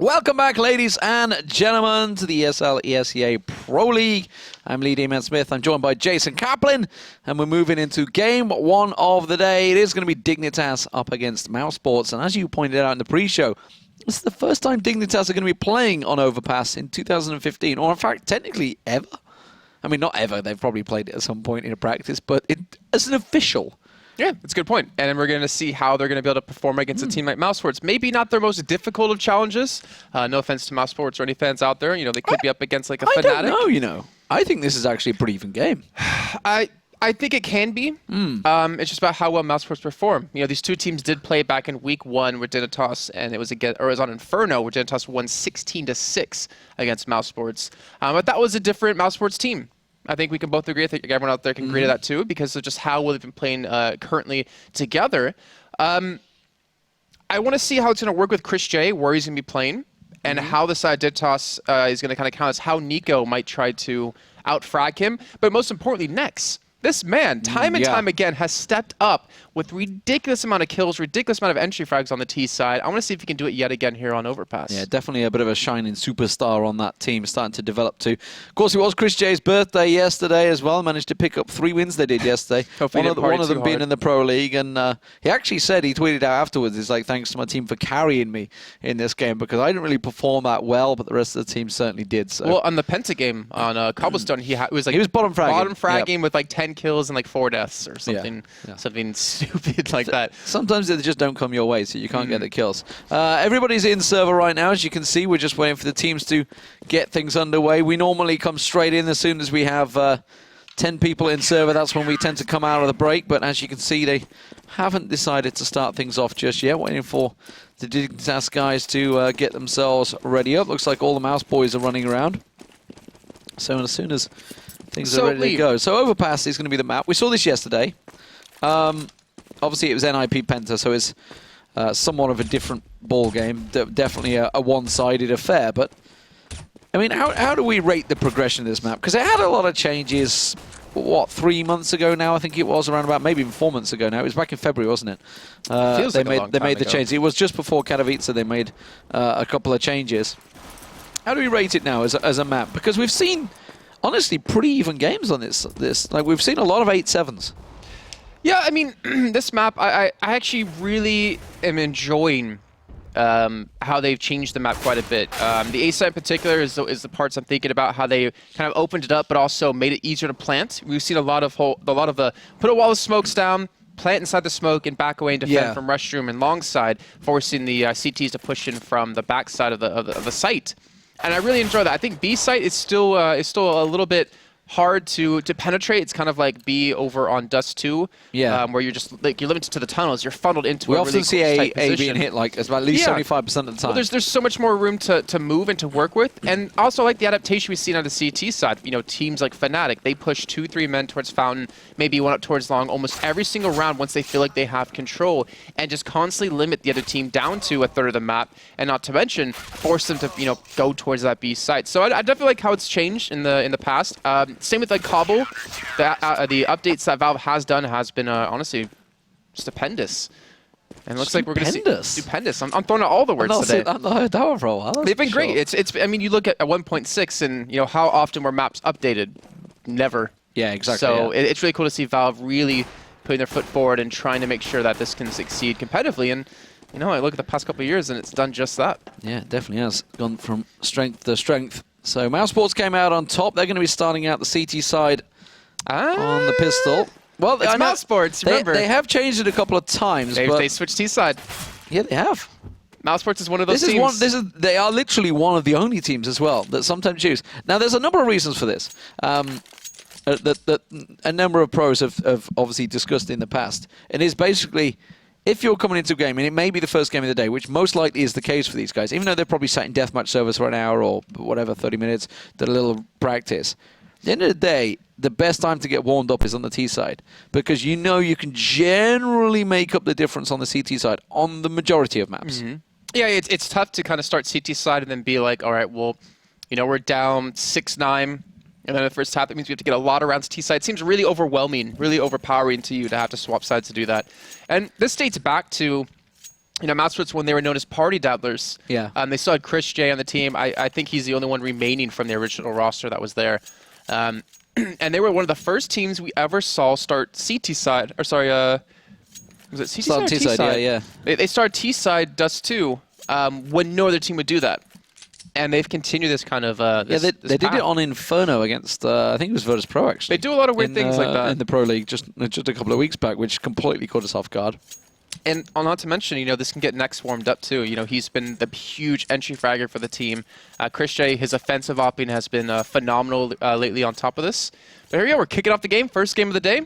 Welcome back, ladies and gentlemen, to the ESL ESEA Pro League. I'm Lee Damon Smith. I'm joined by Jason Kaplan, and we're moving into game one of the day. It is going to be Dignitas up against mousesports, and as you pointed out in the pre-show, this is the first time Dignitas are going to be playing on Overpass in 2015, or in fact, technically ever. I mean, not ever. They've probably played it at some point in a practice, but as an official. Yeah, that's a good point. And then we're going to see how they're going to be able to perform against a team like mousesports. Maybe not their most difficult of challenges. No offense to mousesports or any fans out there. You know, they could be up against like a Fnatic. I don't know, I think this is actually a pretty even game. I think it can be. It's just about how well mousesports perform. You know, these two teams did play back in week one with Dignitas, and it was on Inferno, where Dignitas won 16-6 against mousesports. But that was a different mousesports team. I think we can both agree. I think everyone out there can agree to that too, because of just how well they've been playing currently together. I want to see how it's going to work with Chris J, where he's going to be playing, and how the side Dignitas is going to kind of count as how Nico might try to out-frag him. But most importantly, Nex. This man, time and time again, has stepped up with ridiculous amount of kills, ridiculous amount of entry frags on the T side. I want to see if he can do it yet again here on Overpass. Yeah, definitely a bit of a shining superstar on that team, starting to develop too. Of course, it was Chris J's birthday yesterday as well. Managed to pick up 3 wins they did yesterday. one of them being in the Pro League. And he actually said, he tweeted out afterwards, he's like, thanks to my team for carrying me in this game, because I didn't really perform that well, but the rest of the team certainly did. So. Well, on the Penta game on Cobblestone, he was bottom fragging with like 10 kills and like 4 deaths or something, something stupid like that. Sometimes they just don't come your way, so you can't get the kills. Everybody's in server right now, as you can see. We're just waiting for the teams to get things underway. We normally come straight in as soon as we have 10 people in server. That's when we tend to come out of the break, but as you can see, they haven't decided to start things off just yet. Waiting for the Dignitas guys to get themselves ready up. Looks like all the mouse boys are running around. So as soon as things are ready to go. So Overpass is going to be the map. We saw this yesterday. Obviously, it was NIP Penta, so it's somewhat of a different ball game. Definitely a one-sided affair. But I mean, how do we rate the progression of this map? Because it had a lot of changes. What, 3 months ago now? I think it was around about maybe even 4 months ago now. It was back in February, wasn't it? They made the change. It was just before Katowice. They made a couple of changes. How do we rate it now as a map? Because we've seen, honestly, pretty even games on this. Like, we've seen a lot of 8-7s. Yeah, I mean, this map, I actually really am enjoying how they've changed the map quite a bit. The A side in particular is the parts I'm thinking about, how they kind of opened it up, but also made it easier to plant. We've seen a lot of put a wall of smokes down, plant inside the smoke, and back away and defend from restroom and long side, forcing the CTs to push in from the back side of the site. And I really enjoy that. I think B site is still a little bit hard to penetrate. It's kind of like B over on Dust 2, where you're just like you're limited to the tunnels. You're funneled into a really often see A being hit like at least 75% of the time. Well, there's so much more room to move and to work with, and also like the adaptation we've seen on the CT side. You know, teams like Fnatic, they push 2-3 men towards Fountain, maybe one up towards Long, almost every single round once they feel like they have control, and just constantly limit the other team down to a third of the map, and not to mention force them to go towards that B site. So I definitely like how it's changed in the past. Same with like Cobble. The updates that Valve has done has been honestly stupendous. And it looks like we're going to see stupendous. I'm throwing out all the words today. I've not heard that one for a while. They've been great. I mean, you look at 1.6 and how often were maps updated? Never. Yeah, exactly. So it's really cool to see Valve really putting their foot forward and trying to make sure that this can succeed competitively. And I look at the past couple of years and it's done just that. Yeah, it definitely has gone from strength to strength. So mousesports came out on top. They're going to be starting out the CT side on the pistol. Well, it's mousesports, remember. They have changed it a couple of times. They switched T side. Yeah, they have. mousesports is one of those teams. They are literally one of the only teams as well that sometimes choose. Now, there's a number of reasons for this. That a number of pros have obviously discussed in the past. And it's basically, if you're coming into a game, and it may be the first game of the day, which most likely is the case for these guys, even though they're probably sat in deathmatch servers for an hour or whatever, 30 minutes, did a little practice. At the end of the day, the best time to get warmed up is on the T side, because you can generally make up the difference on the CT side on the majority of maps. Yeah, it's tough to kind of start CT side and then be like, all right, well, we're down 6-9. And then the first half, that means we have to get a lot of rounds T side. It seems really overwhelming, really overpowering to you to have to swap sides to do that. And this dates back to you know, mousesports, when they were known as Party Dabblers, Yeah. They still had Chris J on the team. I think he's the only one remaining from the original roster that was there. And they were one of the first teams we ever saw start CT side, or sorry, was it CT side or T-side? Yeah. They started T-side Dust 2 when no other team would do that. And they've continued this kind of this they did path. it on Inferno against, I think it was Virtus Pro, actually. They do a lot of weird things like that. In the Pro League just a couple of weeks back, which completely caught us off guard. And not to mention, you know, this can get Next warmed up too. You know, he's been the huge entry fragger for the team. Chris J, his offensive opping has been phenomenal lately on top of this. But here we go, we're kicking off the game, first game of the day.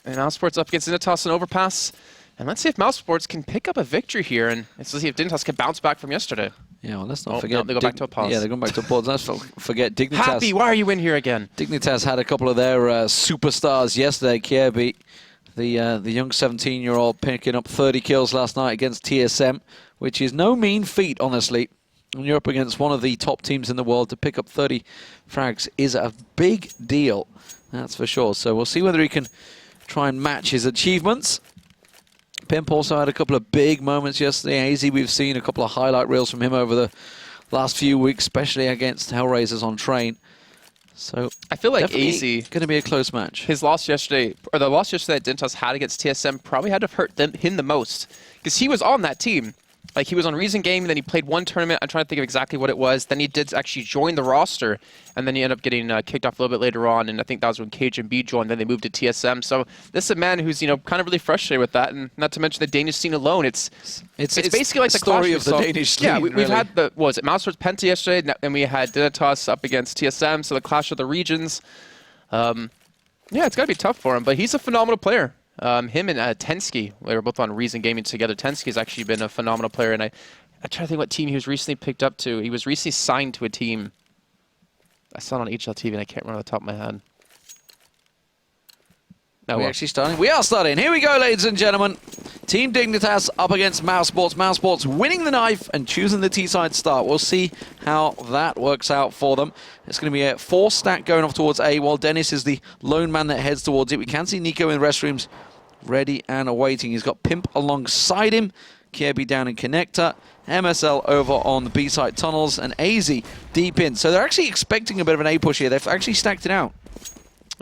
And mousesports up against Dignitas and Overpass. And let's see if mousesports can pick up a victory here, and let's see if Dignitas can bounce back from yesterday. Yeah, well, let's not forget. No, they go back to a pause. Yeah, they're going back to a pause. Let's forget Dignitas. Happy, why are you in here again? Dignitas had a couple of their superstars yesterday. Kirby, the young 17-year-old, picking up 30 kills last night against TSM, which is no mean feat, honestly. When you're up against one of the top teams in the world, to pick up 30 frags is a big deal. That's for sure. So we'll see whether he can try and match his achievements. Pimp also had a couple of big moments yesterday. AZ, we've seen a couple of highlight reels from him over the last few weeks, especially against Hellraisers on train. So I feel like AZ going to be a close match. His loss yesterday, or the loss yesterday that Dignitas had against TSM, probably had to hurt him the most, because he was on that team. Like, he was on Reason Game, then he played one tournament. I'm trying to think of exactly what it was. Then he did actually join the roster, and then he ended up getting kicked off a little bit later on, and I think that was when Cage and B joined. Then they moved to TSM. So this is a man who's, you know, kind of really frustrated with that, and not to mention the Danish scene alone. It's basically like the story clash of the Danish scene. Yeah, we've really. had the, what was it, Mousesports Penta yesterday, and we had Dignitas up against TSM, so the clash of the regions. Yeah, it's got to be tough for him, but he's a phenomenal player. Him and Tensky, they were both on Reason Gaming together. Tensky's actually been a phenomenal player, and I try to think what team he was recently picked up to. He was recently signed to a team. I saw it on HLTV, and I can't remember off the top of my head. No, We're actually starting. We are starting. Here we go, ladies and gentlemen. Team Dignitas up against mousesports. mousesports winning the knife and choosing the T-side start. We'll see how that works out for them. It's going to be a 4-stack going off towards A, while Dennis is the lone man that heads towards it. We can see Nico in the restrooms, ready and awaiting. He's got Pimp alongside him. Kirby down in connector. MSL over on the B-side tunnels, and AZ deep in. So they're actually expecting a bit of an A push here. They've actually stacked it out.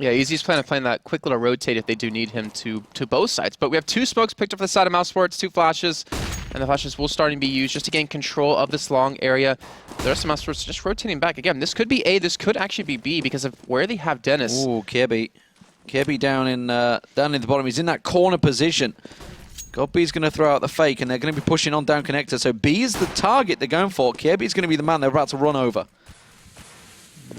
Yeah, Easy's playing that quick little rotate if they do need him to both sides. But we have 2 smokes picked up for the side of mousesports, 2 flashes, and the flashes will start to be used just to gain control of this long area. The rest of mousesports just rotating back. Again, this could be A, this could actually be B because of where they have Dennis. Ooh, Kirby. Kirby down in the bottom. He's in that corner position. God B's going to throw out the fake, and they're going to be pushing on down connector. So B is the target they're going for. Kirby's going to be the man they're about to run over.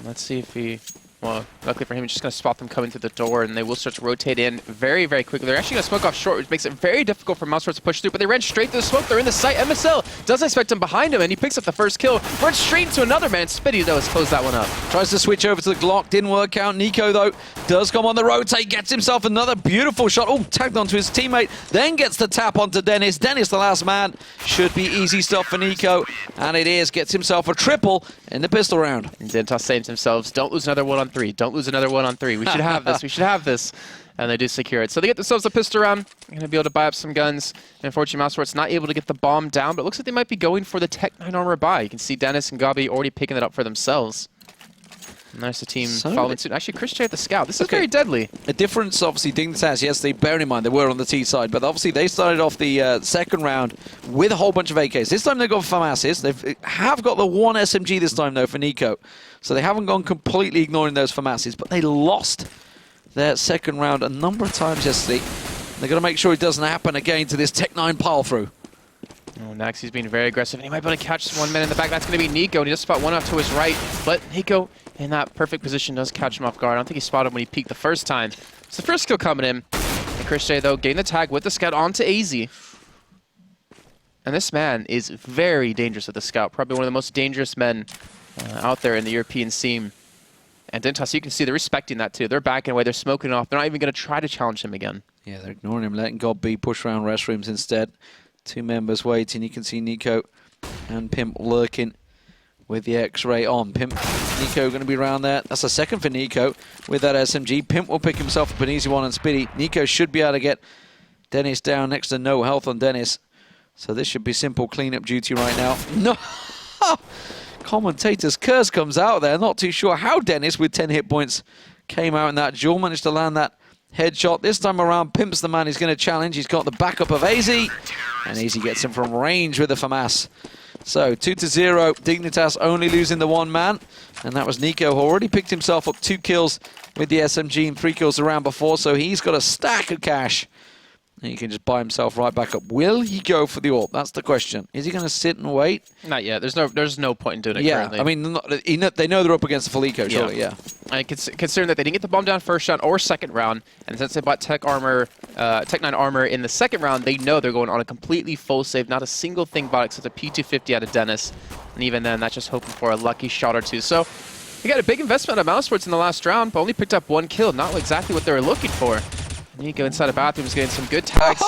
Let's see if he... Well, luckily for him, he's just going to spot them coming through the door, and they will start to rotate in very, very quickly. They're actually going to smoke off short, which makes it very difficult for mousesports to push through, but they ran straight through the smoke. They're in the site. MSL does expect him behind him, and he picks up the first kill. Runs straight into another man. Spitty, though, has closed that one up. Tries to switch over to the Glock. Didn't work out. Nico, though, does come on the rotate. Gets himself another beautiful shot. Oh, tagged onto his teammate. Then gets the tap onto Dennis. Dennis, the last man. Should be easy stuff for Nico. And it is. Gets himself a triple in the pistol round. And Dignitas saying to themselves, don't lose another 1-on-3. Don't lose another 1-on-3. We should have this. We should have this. And they do secure it. So they get themselves a pistol round. They're going to be able to buy up some guns. And unfortunately, mousesports not able to get the bomb down, but it looks like they might be going for the Tech 9 armor buy. You can see Dennis and Gabi already picking it up for themselves. And there's the team following suit. Actually, Chris J at the scout. This is very deadly. A difference, obviously, Dignitas, yes, bear in mind they were on the T side, but obviously they started off the second round with a whole bunch of AKs. This time they've got FAMASs. They have got the one SMG this time, though, for Nico. So they haven't gone completely ignoring those FAMASs, but they lost their second round a number of times yesterday. They've got to make sure it doesn't happen again to this Tech 9 pile through. Oh, Naxi's being very aggressive, and he might be able to catch one man in the back. That's going to be Nico, and he does spot one off to his right, but Nico in that perfect position does catch him off guard. I don't think he spotted him when he peeked the first time. It's the first kill coming in. And Chris J, though, getting the tag with the scout onto AZ. And this man is very dangerous with the scout. Probably one of the most dangerous men out there in the European scene. And Dignitas, you can see they're respecting that too. They're backing away. They're smoking off. They're not even going to try to challenge him again. Yeah, they're ignoring him, letting God B push around restrooms instead. 2 members waiting. You can see Nico and Pimp lurking with the X-ray on. Pimp, Nico going to be around there. That's a second for Nico with that SMG. Pimp will pick himself up an easy one, and Spitty. Nico should be able to get Dennis down next to no health on Dennis. So this should be simple cleanup duty right now. No! Commentator's curse comes out there. Not too sure how Dennis, with 10 hit points, came out in that duel. Managed to land that headshot. This time around, Pimp's the man he's going to challenge. He's got the backup of AZ. And AZ gets him from range with the FAMAS. So 2-0. Dignitas only losing the one man. And that was Nico, who already picked himself up 2 kills with the SMG and 3 kills the round before. So he's got a stack of cash. And he can just buy himself right back up. Will he go for the AWP? That's the question. Is he going to sit and wait? Not yet. There's no point in doing it currently. Yeah, I mean, they know they're up against the full eco, surely, yeah. And considering that they didn't get the bomb down first round or second round, and since they bought Tech 9 armor in the second round, they know they're going on a completely full save. Not a single thing bought except a P250 out of Dennis. And even then, that's just hoping for a lucky shot or two. So they got a big investment out of mousesports in the last round, but only picked up 1 kill. Not exactly what they were looking for. Nico inside the bathroom is getting some good tags.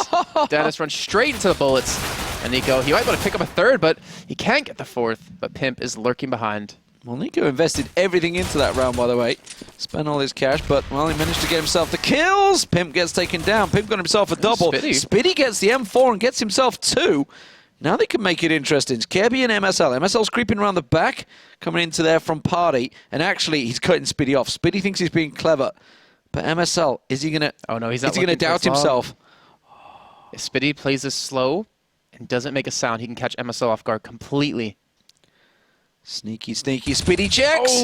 Dennis runs straight into the bullets. And Nico, he might want to pick up a third, but he can't get the fourth. But Pimp is lurking behind. Well, Nico invested everything into that round, by the way. Spent all his cash, but, well, he managed to get himself the kills. Pimp gets taken down. Pimp got himself a double. Spitty gets the M4 and gets himself 2. Now they can make it interesting. It's Kirby and MSL. MSL's creeping around the back, coming into there from Party. And actually, he's cutting Spitty off. Spitty thinks he's being clever. But MSL, is he going to... Oh, no, he's not. Is he going to doubt himself? If Spitty plays this slow and doesn't make a sound, he can catch MSL off guard completely. Sneaky, sneaky. Spitty checks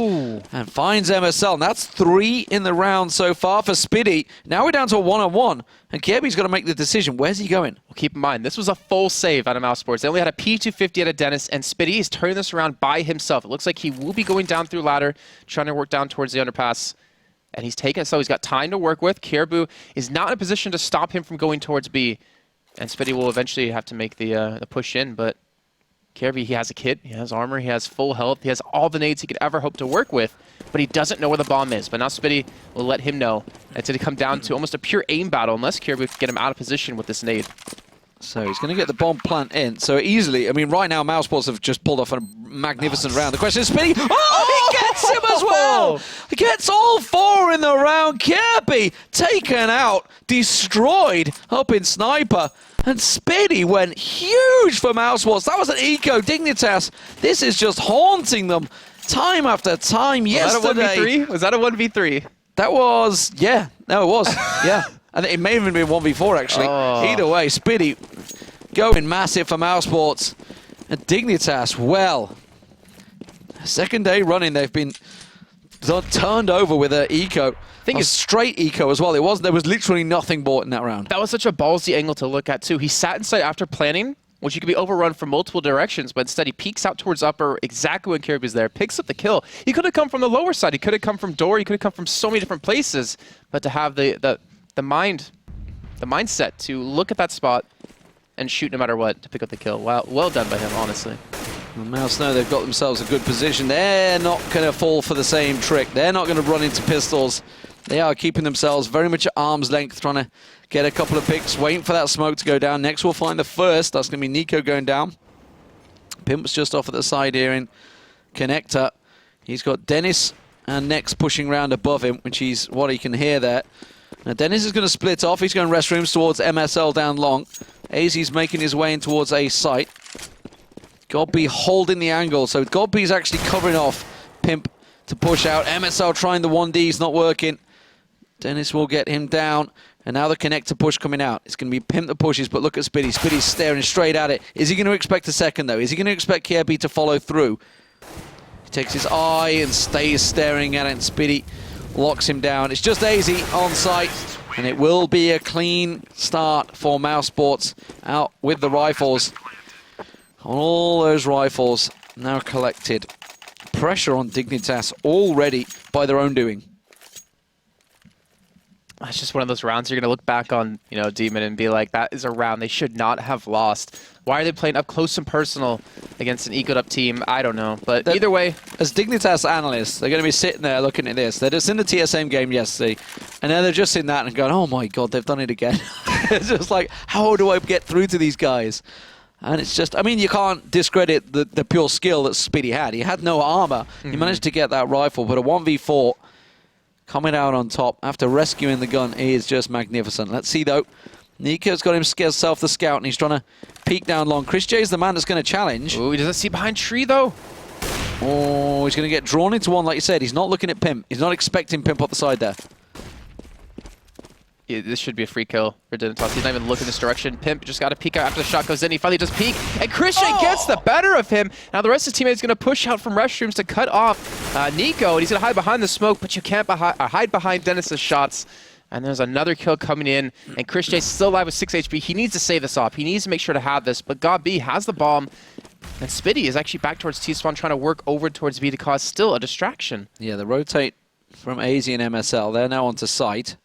and finds MSL. And that's 3 in the round so far for Spitty. Now we're down to a 1-on-1. And Kirby's got to make the decision. Where's he going? Well, keep in mind, this was a full save out of mousesports. They only had a P250 out of Dennis, and Spitty is turning this around by himself. It looks like he will be going down through ladder, trying to work down towards the underpass. And he's taken it, so he's got time to work with. Caribou is not in a position to stop him from going towards B. And Spitty will eventually have to make the push in, but Caribou, he has a kit, he has armor, he has full health, he has all the nades he could ever hope to work with, but he doesn't know where the bomb is. But now Spitty will let him know. It's going to come down to almost a pure aim battle unless Caribou can get him out of position with this nade. So he's going to get the bomb plant in. So easily, I mean, right now, mousesports have just pulled off a magnificent round. The question is, Spitty, he gets him as well! He gets all 4 in the round. Kirby taken out, destroyed up in Sniper. And Spitty went huge for mousesports. That was an eco. Dignitas, this is just haunting them time after time. Yesterday. Was that a 1v3? That was, yeah. No, it was. Yeah. And it may have even been 1v4, actually. Either way, Spitty going massive for mousesports. And Dignitas, well, second day running, they've been turned over with an eco. A straight eco as well. There was literally nothing bought in that round. That was such a ballsy angle to look at, too. He sat inside after planning, which you could be overrun from multiple directions, but instead he peeks out towards upper exactly when Kirby's there, picks up the kill. He could have come from the lower side. He could have come from door. He could have come from so many different places. But to have the mindset to look at that spot and shoot no matter what to pick up the kill. Wow, well done by him, honestly. The Mouse know they've got themselves a good position. They're not going to fall for the same trick. They're not going to run into pistols. They are keeping themselves very much at arm's length, trying to get a couple of picks, waiting for that smoke to go down. Next we'll find the first. That's going to be Nico going down. Pimp's just off at the side here in Connector. He's got Dennis and Next pushing round above him, which is what he can hear there. Now Dennis is going to split off. He's going restrooms towards MSL down long. AZ's making his way in towards A site. Godby holding the angle. So Godby's actually covering off Pimp to push out. MSL trying the 1Ds, not working. Dennis will get him down. And now the connector push coming out. It's going to be Pimp that pushes, but look at Spitty. Spitty's staring straight at it. Is he going to expect a second, though? Is he going to expect Kirby to follow through? He takes his eye and stays staring at it, and Spitty locks him down. It's just AZ on site, and it will be a clean start for mousesports out with the rifles. On all those rifles now collected. Pressure on Dignitas already by their own doing. It's just one of those rounds you're going to look back on, you know, Demon and be like, that is a round they should not have lost. Why are they playing up close and personal against an ecoed up team? I don't know. But either way, as Dignitas analysts, they're going to be sitting there looking at this. They're just in the TSM game yesterday, and then they're just in that and going, oh my God, they've done it again. It's just like, how do I get through to these guys? And it's just, I mean, you can't discredit the pure skill that Spitty had. He had no armor. He managed to get that rifle, but a 1v4 coming out on top after rescuing the gun is just magnificent. Let's see, though. Nico's got himself the scout, and he's trying to peek down long. Chris J's the man that's going to challenge. Ooh, he doesn't see behind tree, though. Oh, he's going to get drawn into one, like you said. He's not looking at Pimp. He's not expecting Pimp up the side there. Yeah, this should be a free kill for Dignitas. He's not even looking this direction. Pimp just got to peek out after the shot goes in. He finally does peek, and Christian gets the better of him. Now the rest of his teammates going to push out from restrooms to cut off Nico, and he's going to hide behind the smoke, but you can't hide behind Dennis's shots. And there's another kill coming in, and Chris J still alive with 6 HP. He needs to save this off. He needs to make sure to have this, but God B has the bomb. And Spitty is actually back towards T-Spawn, trying to work over towards B to cause still a distraction. Yeah, the rotate from AZ and MSL. They're now onto site.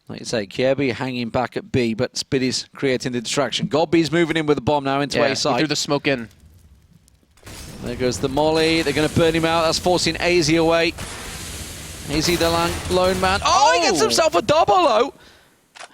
Like you say, Kierby hanging back at B, but Spitty's creating the distraction. Godby's moving in with the bomb now into A site. He threw the smoke in. There goes the molly. They're going to burn him out. That's forcing AZ away. AZ the lone man. Oh, he gets himself a double, though.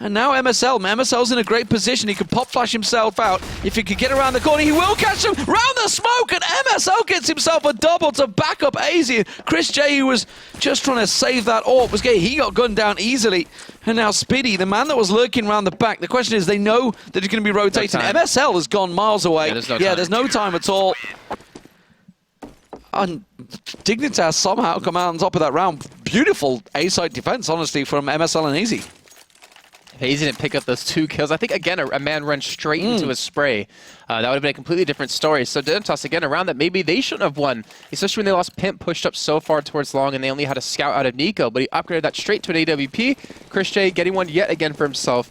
And now MSL's in a great position. He could pop flash himself out. If he could get around the corner, he will catch him round the smoke, and MSL gets himself a double to back up AZ. Chris J, who was just trying to save that AWP, he got gunned down easily. And now Spitty, the man that was lurking around the back. The question is, they know that he's going to be rotating. MSL has gone miles away. Yeah, there's no time at all. And Dignitas somehow come out on top of that round. Beautiful A-side defense, honestly, from MSL and AZ. AZ didn't pick up those 2 kills. I think, again, a man ran straight into his spray. That would have been a completely different story. So Dignitas, again, around that maybe they shouldn't have won, especially when they lost Pimp, pushed up so far towards long, and they only had a scout out of Nico, but he upgraded that straight to an AWP. Chris J getting one yet again for himself,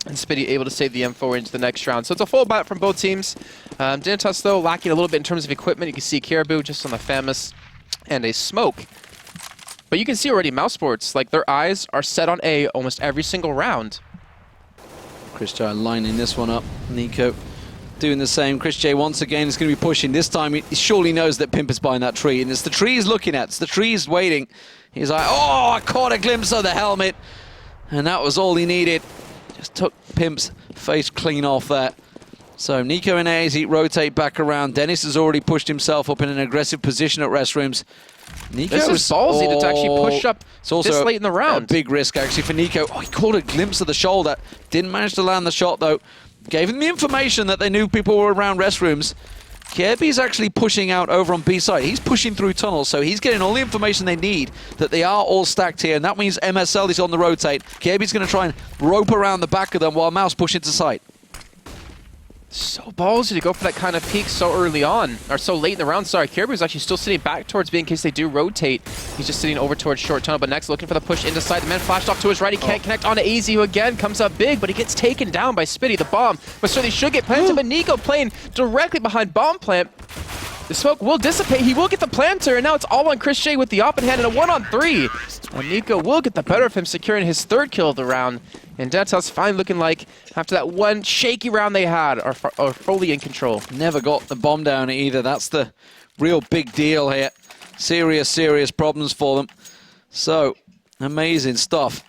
and Spitty able to save the M4 into the next round. So it's a full bat from both teams. Dignitas, though, lacking a little bit in terms of equipment. You can see Caribou just on the FAMAS and a smoke. But you can see already mousesports, like their eyes are set on A almost every single round. Chris J lining this one up. Nico doing the same. Chris J once again is going to be pushing. This time he surely knows that Pimp is behind that tree, and it's the tree he's looking at. It's the tree he's waiting. He's like, oh, I caught a glimpse of the helmet. And that was all he needed. Just took Pimp's face clean off there. So Nico and AZ rotate back around. Dennis has already pushed himself up in an aggressive position at restrooms. Nico this is ballsy to actually push up this late in the round. A big risk, actually, for Nico. Oh, he caught a glimpse of the shoulder. Didn't manage to land the shot, though. Gave him the information that they knew people were around restrooms. Kirby's actually pushing out over on B side. He's pushing through tunnels, so he's getting all the information they need that they are all stacked here, and that means MSL is on the rotate. Kirby's going to try and rope around the back of them while Mouse push into sight. So ballsy to go for that kind of peak so early on, or so late in the round. Sorry, Caribou's actually still sitting back towards B in case they do rotate. He's just sitting over towards short tunnel, but next looking for the push into side. The man flashed off to his right. He can't connect onto AZ, who again comes up big, but he gets taken down by Spitty. The bomb, but certainly should get planted, but Nico playing directly behind bomb plant. The smoke will dissipate. He will get the planter, and now it's all on Chris J with the op in hand and a 1-on-3. And Nico will get the better of him, securing his 3rd kill of the round. And Dignitas fine looking like, after that one shaky round they had, are fully in control. Never got the bomb down either. That's the real big deal here. Serious, serious problems for them. So, amazing stuff.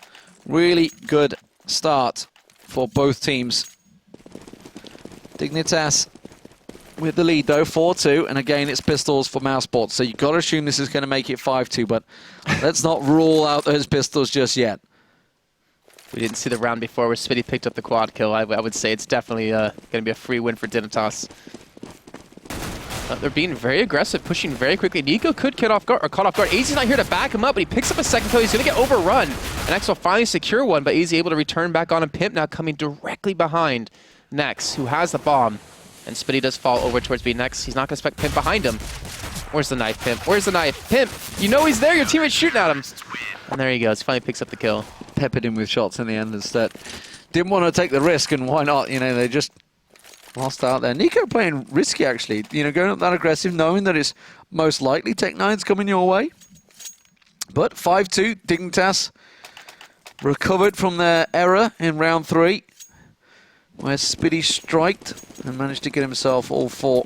Really good start for both teams. Dignitas with the lead, though, 4-2. And again, it's pistols for mousesports. So you've got to assume this is going to make it 5-2. But let's not rule out those pistols just yet. We didn't see the round before where Spitty picked up the quad kill. I would say it's definitely going to be a free win for Dignitas. They're being very aggressive, pushing very quickly. Nico could get off guard, or caught off guard. AZ's not here to back him up, but he picks up a 2nd kill. He's going to get overrun. And X will finally secure one, but AZ able to return back on him. Pimp now coming directly behind Nex, who has the bomb. And Spitty does fall over towards B next. He's not going to expect Pimp behind him. Where's the knife, Pimp? Where's the knife? Pimp, you know he's there. Your teammate's shooting at him. And there he goes. Finally picks up the kill. Peppered him with shots in the end instead. Didn't want to take the risk, and why not? You know, they just lost out there. Nico playing risky, actually. You know, going up that aggressive, knowing that it's most likely Tech9's coming your way. But 5-2, Dignitas recovered from their error in round 3, where Spitty striked and managed to get himself all 4.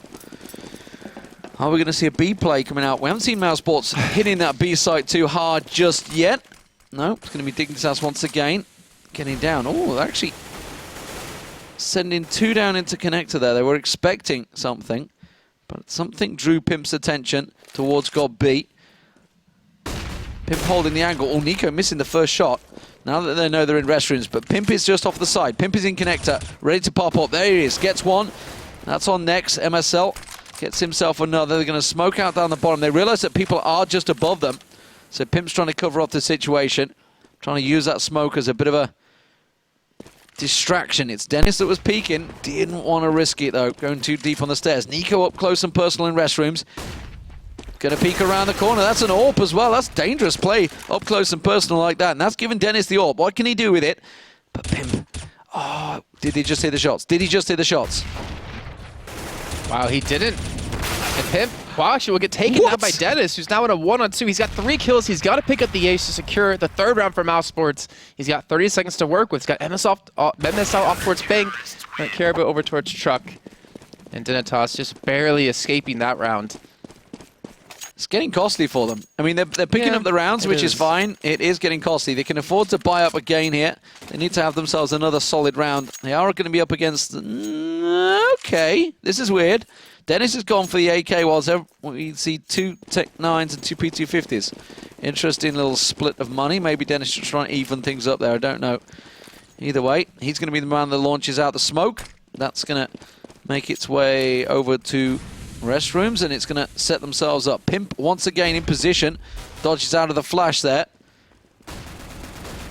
Are we going to see a B play coming out? We haven't seen mousesports hitting that B site too hard just yet. No, it's going to be Dignitas once again. Getting down. Oh, actually sending 2 down into connector there. They were expecting something, but something drew Pimp's attention towards God B. Pimp holding the angle. Oh, Nico missing the first shot. Now that they know they're in restrooms, but Pimp is just off the side. Pimp is in connector, ready to pop up. There he is, gets one. That's on next. MSL gets himself another. They're going to smoke out down the bottom. They realize that people are just above them. So Pimp's trying to cover off the situation, trying to use that smoke as a bit of a distraction. It's Dennis that was peeking. Didn't want to risk it, though, going too deep on the stairs. Nico up close and personal in restrooms. Going to peek around the corner. That's an AWP as well. That's dangerous play up close and personal like that. And that's giving Dennis the AWP. What can he do with it? But Pimp. Oh, did he just hit the shots? Did he just hit the shots? Wow, he didn't. And Pimp, wow, actually will get taken down by Dennis, who's now in a 1-on-2. He's got 3 kills. He's got to pick up the ace to secure the 3rd round for mousesports. He's got 30 seconds to work with. He's got MSL off towards Ping. And Caribou over towards Truck. And Dignitas just barely escaping that round. It's getting costly for them. I mean, they're picking up the rounds, which is fine. It is getting costly. They can afford to buy up again here. They need to have themselves another solid round. They are going to be up against... Okay, this is weird. Dennis has gone for the AK, whilst we see 2 Tech-9s and 2 P250s. Interesting little split of money. Maybe Dennis should try and even things up there. I don't know. Either way, he's going to be the man that launches out the smoke. That's going to make its way over to restrooms, and it's going to set themselves up. Pimp once again in position. Dodges out of the flash there.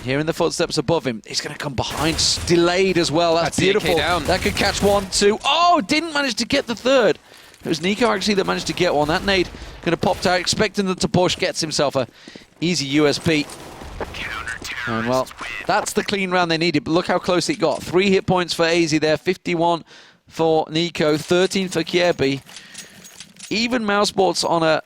Hearing the footsteps above him. He's going to come behind. Delayed as well. That's beautiful. That could catch 1, 2. Oh, didn't manage to get the 3rd. It was Nico actually that managed to get one. That nade going to pop out, expecting them to push. Gets himself a easy USP. And well, that's the clean round they needed. But look how close it got. 3 hit points for AZ there. 51 for Nico. 13 for Kierby. Even mousesports on a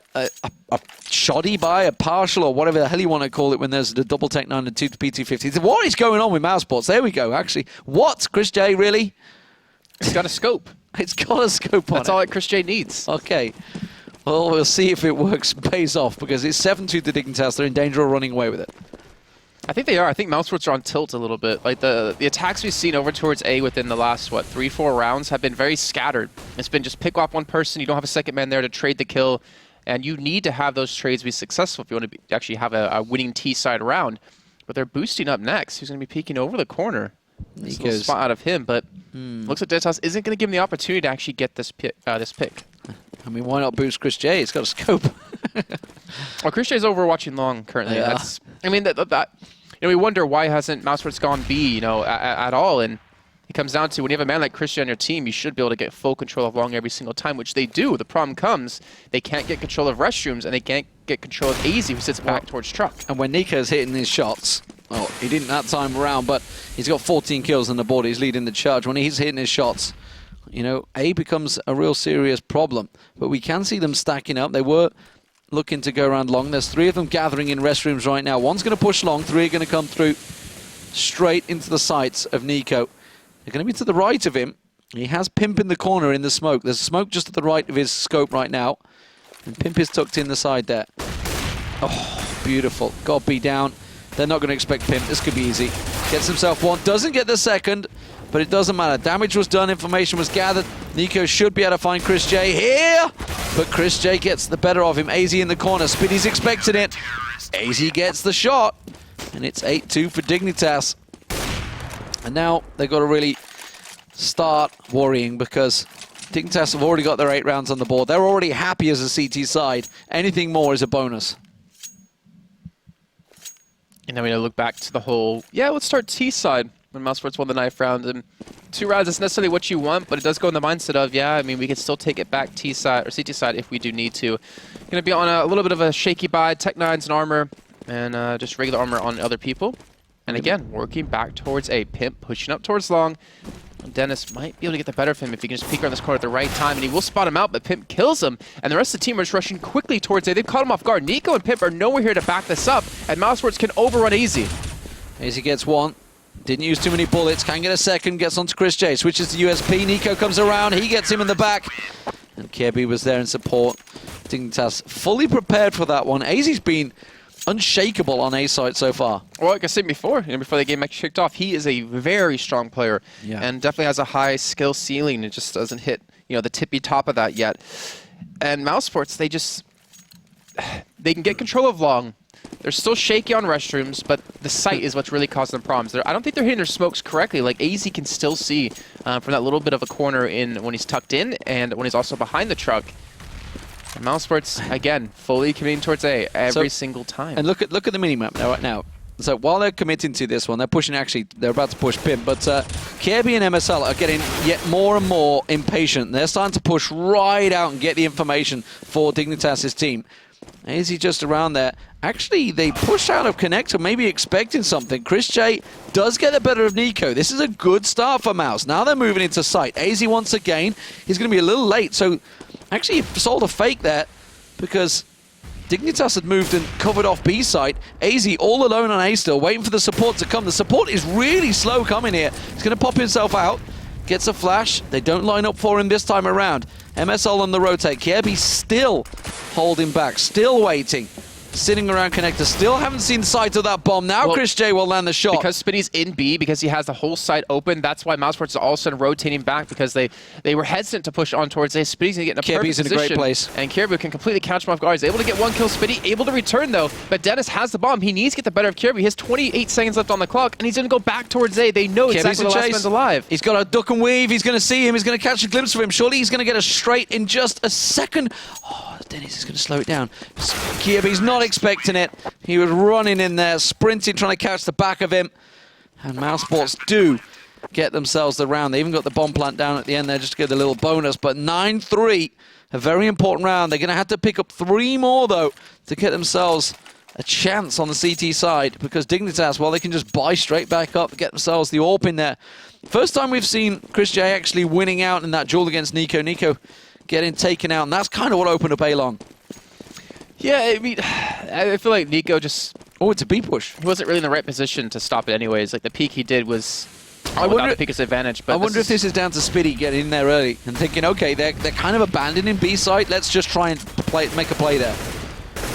shoddy buy, a partial, or whatever the hell you want to call it when there's the double Tech-9 and 2 P250. What is going on with mousesports? There we go, actually. What? Chris J, really? It's got a scope. It's got a scope on it. That's all that Chris J needs. Okay. Well, we'll see if it works, pays off, because it's 7-2 to Dignitas. They're in danger of running away with it. I think they are. I think mousesports are on tilt a little bit. Like the attacks we've seen over towards A within the last, 3-4 rounds have been very scattered. It's been just pick off one person. You don't have a second man there to trade the kill. And you need to have those trades be successful if you want to actually have a winning T-side round. But they're boosting up next. Who's going to be peeking over the corner? There's a spot out of him, but looks like Dignitas isn't going to give him the opportunity to actually get this pick. I mean, why not boost Chris J? He's got a scope. Well, Chris J's overwatching long currently. Yeah. That's, I mean, we wonder why hasn't mousesports gone B, at all. And it comes down to when you have a man like Chris J on your team, you should be able to get full control of long every single time, which they do. The problem comes, they can't get control of restrooms, and they can't get control of AZ, who sits back towards Truck. And when Nico's hitting his shots, well, he didn't that time around, but he's got 14 kills on the board. He's leading the charge. When he's hitting his shots, A becomes a real serious problem. But we can see them stacking up. They were looking to go around long. There's 3 of them gathering in restrooms right now. One's going to push long. 3 are going to come through straight into the sights of Nico. They're going to be to the right of him. He has Pimp in the corner in the smoke. There's smoke just to the right of his scope right now. And Pimp is tucked in the side there. Oh, beautiful. God be down. They're not going to expect Pimp. This could be easy. Gets himself one. Doesn't get the second, but it doesn't matter. Damage was done. Information was gathered. Nico should be able to find Chris J here, but Chris J gets the better of him. AZ in the corner. Spiddy's expecting it. AZ gets the shot, and it's 8-2 for Dignitas. And now they've got to really start worrying, because Dignitas have already got their 8 rounds on the board. They're already happy as a CT side. Anything more is a bonus. And then we look back to the whole, let's start T-side when mousesports won the 9th round. And 2 rounds isn't necessarily what you want, but it does go in the mindset of, we can still take it back T-side or CT side if we do need to. Going to be on a little bit of a shaky buy, Tech-9s and armor, and just regular armor on other people. And again, working back towards A. Pimp pushing up towards long. Dennis might be able to get the better of him if he can just peek around this corner at the right time, and he will spot him out, but Pimp kills him, and the rest of the team are just rushing quickly towards A. They've caught him off guard. Nico and Pimp are nowhere here to back this up, and mousesports can overrun AZ. AZ gets one. Didn't use too many bullets. Can get a second. Gets onto Chris J. Switches to USP. Nico comes around. He gets him in the back. And Kirby was there in support. Dignitas fully prepared for that one. AZ's been unshakable on A side so far. Well, like I said before, before the game actually kicked off, he is a very strong player and definitely has a high skill ceiling. It just doesn't hit, the tippy top of that yet. And mousesports, they can get control of long, They're still shaky on restrooms, but the sight is what's really causing them problems. I don't think they're hitting their smokes correctly. Like, AZ can still see from that little bit of a corner in when he's tucked in and when he's also behind the truck. And mousesports, again, fully committing towards A every single time. And look at the minimap now, right now. So while they're committing to this one, they're pushing, actually, they're about to push Pimp, but Kirby and MSL are getting yet more and more impatient. They're starting to push right out and get the information for Dignitas' team. AZ just around there. Actually, they push out of Connector, maybe expecting something. Chris J does get the better of Nico. This is a good start for Mouse. Now they're moving into sight. AZ once again, he's going to be a little late, so actually he sold a fake there because Dignitas had moved and covered off B site. AZ all alone on A still, waiting for the support to come. The support is really slow coming here. He's going to pop himself out, gets a flash. They don't line up for him this time around. MSL on the rotate. Kirby still holding back, still waiting. Sitting around Connector, still haven't seen sight of that bomb. Now Chris J will land the shot. Because Spinny's in B, because he has the whole site open, that's why mousesports is all of a sudden rotating back, because they were hesitant to push on towards A. Spinny's going to get in a Kirby's perfect in a position. great place. And Kirby can completely catch him off guard. He's able to get one kill. Spinny able to return, though. But Dennis has the bomb. He needs to get the better of Kirby. He has 28 seconds left on the clock, and he's going to go back towards A. They know Kirby's exactly the last man's alive. He's got a duck and weave. He's going to see him. He's going to catch a glimpse of him. Surely he's going to get a straight in just a second. Oh, Dennis is going to slow it down. Kirby's not expecting it. He was running in there, sprinting, trying to catch the back of him. And mousesports do get themselves the round. They even got the bomb plant down at the end there just to get a little bonus. But 9-3, a very important round. They're going to have to pick up 3 more, though, to get themselves a chance on the CT side. Because Dignitas, well, they can just buy straight back up, get themselves the AWP in there. First time we've seen Chris J actually winning out in that duel against Nico. Nico getting taken out, and that's kind of what opened up A-Long. Yeah, I mean, I feel like Nico just... Oh, it's a B push. He wasn't really in the right position to stop it anyways. Like, the peak he did was without the peak's advantage. But I wonder if this is down to Spitty getting in there early and thinking, okay, they're kind of abandoning B site. Let's just try and make a play there.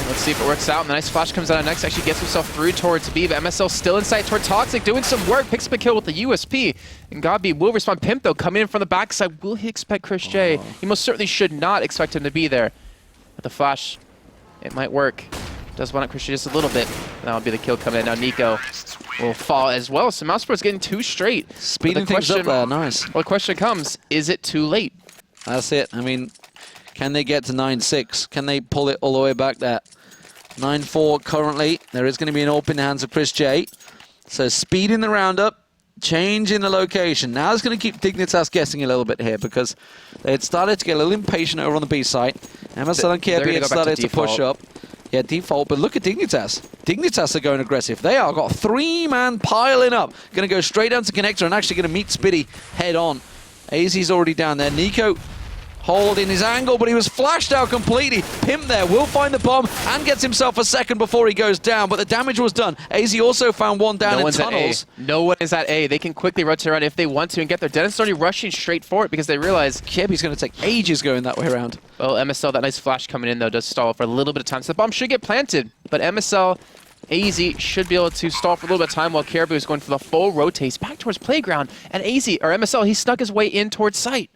Let's see if it works out. And the nice flash comes out of next. Actually gets himself through towards B. But MSL still inside toward Toxic, doing some work. Picks up a kill with the USP. And Godby will respond. Pimp, though, coming in from the backside. Will he expect Chris J? He most certainly should not expect him to be there. But the flash, it might work. Does one up Chris J just a little bit. That would be the kill coming in. Now Nico will fall as well. So mousesports getting 2 straight. Speeding things up there, nice. Well, the question comes, is it too late? That's it. I mean, can they get to 9-6? Can they pull it all the way back there? 9-4 currently. There is going to be an AWP in the hands of Chris J. So speeding the round up, changing the location. Now it's going to keep Dignitas guessing a little bit here because they had started to get a little impatient over on the B side. MSL and KP had started to push up. Yeah, default, but look at Dignitas. Dignitas are going aggressive. They are got a 3-man piling up. Going to go straight down to Connector and actually going to meet Spitty head on. AZ's already down there. Nico holding his angle, but he was flashed out completely. Pimp there will find the bomb and gets himself a second before he goes down, but the damage was done. AZ also found one down in tunnels. No one is at A. They can quickly rotate around if they want to and get there. Dennis is already rushing straight for it because they realize Kirby's going to take ages going that way around. Well, MSL, that nice flash coming in, though, does stall for a little bit of time. So the bomb should get planted, but MSL, AZ should be able to stall for a little bit of time while Caribou is going for the full rotate back towards playground. And AZ, or MSL, he snuck his way in towards site.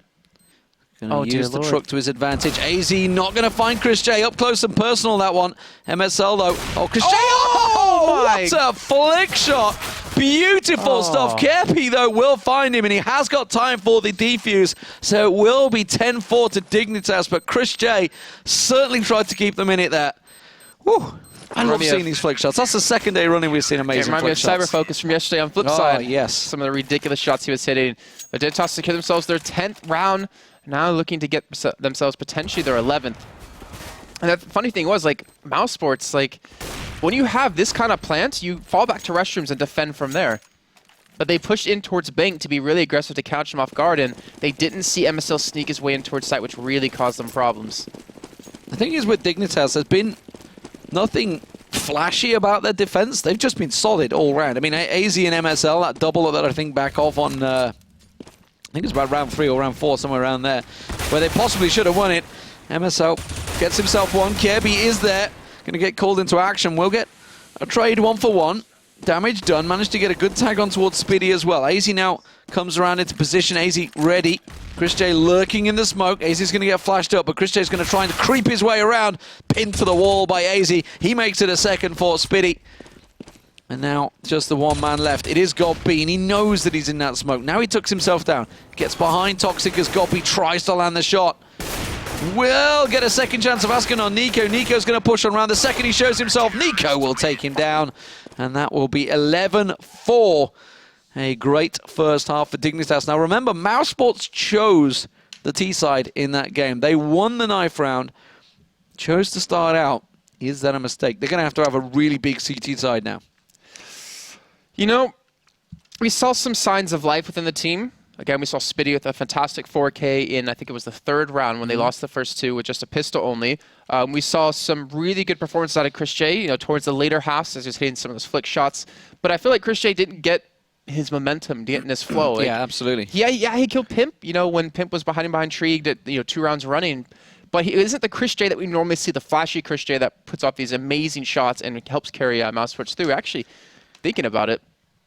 Gonna use the truck to his advantage. AZ not going to find Chris J. Up close and personal, that one. MSL, though. Oh, Chris J. Oh, what a flick shot. Beautiful stuff. Kepi, though, will find him, and he has got time for the defuse. So it will be 10-4 to Dignitas, but Chris J. certainly tried to keep them in it there. Whew. I love seeing these flick shots. That's the second day running we've seen amazing flick shots. Remind me of Cyber Focus from yesterday on flip side. Yes. Some of the ridiculous shots he was hitting. But Dignitas secure themselves their 10th round. Now looking to get themselves potentially their 11th. And the funny thing was, like, mousesports, like, when you have this kind of plant, you fall back to restrooms and defend from there. But they pushed in towards Bank to be really aggressive to catch him off guard, and they didn't see MSL sneak his way in towards site, which really caused them problems. The thing is with Dignitas, there's been nothing flashy about their defense. They've just been solid all round. I mean, AZ and MSL, that double that I think back off on... I think it's about round 3 or round 4, somewhere around there, where they possibly should have won it. MSL gets himself one. Kirby is there. Going to get called into action. We'll get a trade 1-for-1. damage done. Managed to get a good tag on towards Spiddy as well. AZ now comes around into position. AZ ready. Chris J lurking in the smoke. AZ is going to get flashed up, but Chris J is going to try and creep his way around. Pinned to the wall by AZ. He makes it a second for Spiddy. And now just the one man left. It is Godby, and he knows that he's in that smoke. Now he tucks himself down. Gets behind Toxic as Godby tries to land the shot. Will get a second chance of asking on Nico. Nico's going to push on around. The second he shows himself, Nico will take him down. And that will be 11-4. A great first half for Dignitas. Now remember, mousesports chose the T side in that game. They won the knife round, chose to start out. Is that a mistake? They're going to have a really big CT side now. You know, we saw some signs of life within the team. Again, we saw Spiddy with a fantastic 4K in, I think it was the third round when they lost the first two with just a pistol only. We saw some really good performances out of Chris J, towards the later halves as he was hitting some of those flick shots. But I feel like Chris J didn't get his momentum, getting his flow. Like, yeah, absolutely. Yeah, he killed Pimp, when Pimp was behind him behind Tree, 2 rounds running. But he isn't the Chris J that we normally see, the flashy Chris J that puts off these amazing shots and helps carry mousesports through. Actually, thinking about it,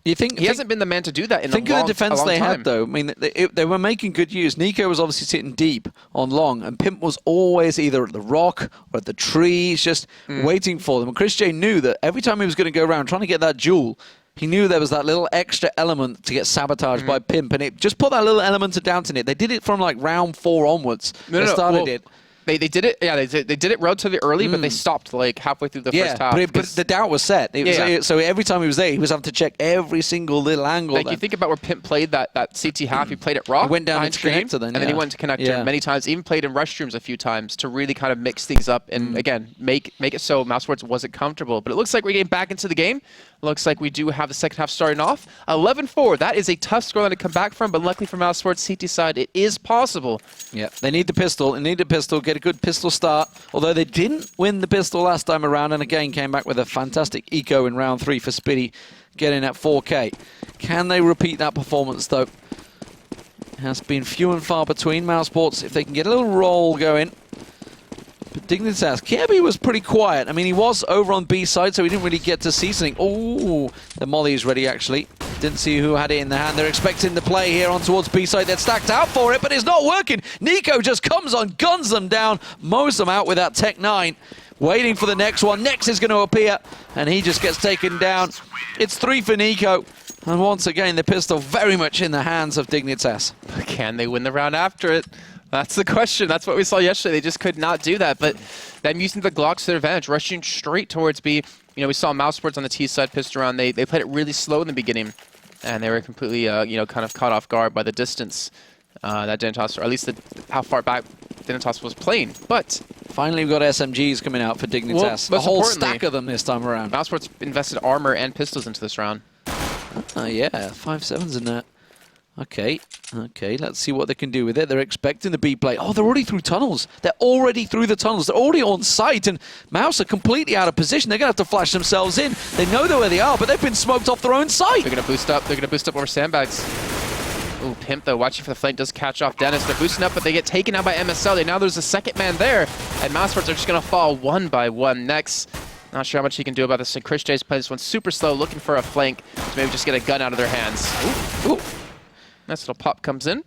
he hasn't been the man to do that in a long time. Think of the defense they had, though. I mean, they were making good use. Nico was obviously sitting deep on long, and Pimp was always either at the rock or at the trees, just waiting for them. And Chris J knew that every time he was going to go around trying to get that jewel, he knew there was that little extra element to get sabotaged by Pimp, and it just put that little element of doubt in it. They did it from like round 4 onwards. They started it. They did it. Yeah, they did it relatively early, but they stopped like halfway through the first half. But the doubt was set. So every time he was there, he was having to check every single little angle. Like you think about where Pimp played that CT half, he played it raw. He went down into connector then, and then he went to connector many times. Even played in restrooms a few times to really kind of mix things up and again make it so mousesports wasn't comfortable. But it looks like we're getting back into the game. Looks like we do have the second half starting off. 11-4. That is a tough scoreline to come back from, but luckily for mousesports CT side, it is possible. Yeah, they need the pistol. They need a pistol. Get a good pistol start. Although they didn't win the pistol last time around, and again came back with a fantastic eco in round 3 for Spiddy, getting at 4K. Can they repeat that performance though? It has been few and far between. mousesports, if they can get a little roll going. But Dignitas, Kirby was pretty quiet. I mean, he was over on B side, so he didn't really get to see something. Oh, the molly is ready, actually. Didn't see who had it in the hand. They're expecting the play here on towards B side. They're stacked out for it, but it's not working. Nico just comes on, guns them down, mows them out with that Tech 9. Waiting for the next one. Next is going to appear, and he just gets taken down. It's 3 for Nico. And once again, the pistol very much in the hands of Dignitas. Can they win the round after it? That's the question. That's what we saw yesterday. They just could not do that. But them using the Glocks to their advantage, rushing straight towards B. We saw mousesports on the T side pissed around. They played it really slow in the beginning, and they were completely, kind of caught off guard by the distance that Dignitas, or at least how far back Dignitas was playing. But finally, we've got SMGs coming out for Dignitas. Well, a whole stack of them this time around. mousesports invested armor and pistols into this round. Yeah, 5.7s in there. Okay, let's see what they can do with it. They're expecting the B play. Oh, they're already through tunnels. They're already through the tunnels. They're already on site, and Mouse are completely out of position. They're going to have to flash themselves in. They know where they are, but they've been smoked off their own site. They're going to boost up. They're going to boost up over sandbags. Ooh, Pimp, though, watching for the flank, does catch off Dennis. They're boosting up, but they get taken out by MSL. Now there's a second man there, and mousesports are just going to fall one by one. Next, not sure how much he can do about this. And Chris J's playing this one super slow, looking for a flank to maybe just get a gun out of their hands. Ooh. Nice little pop comes in.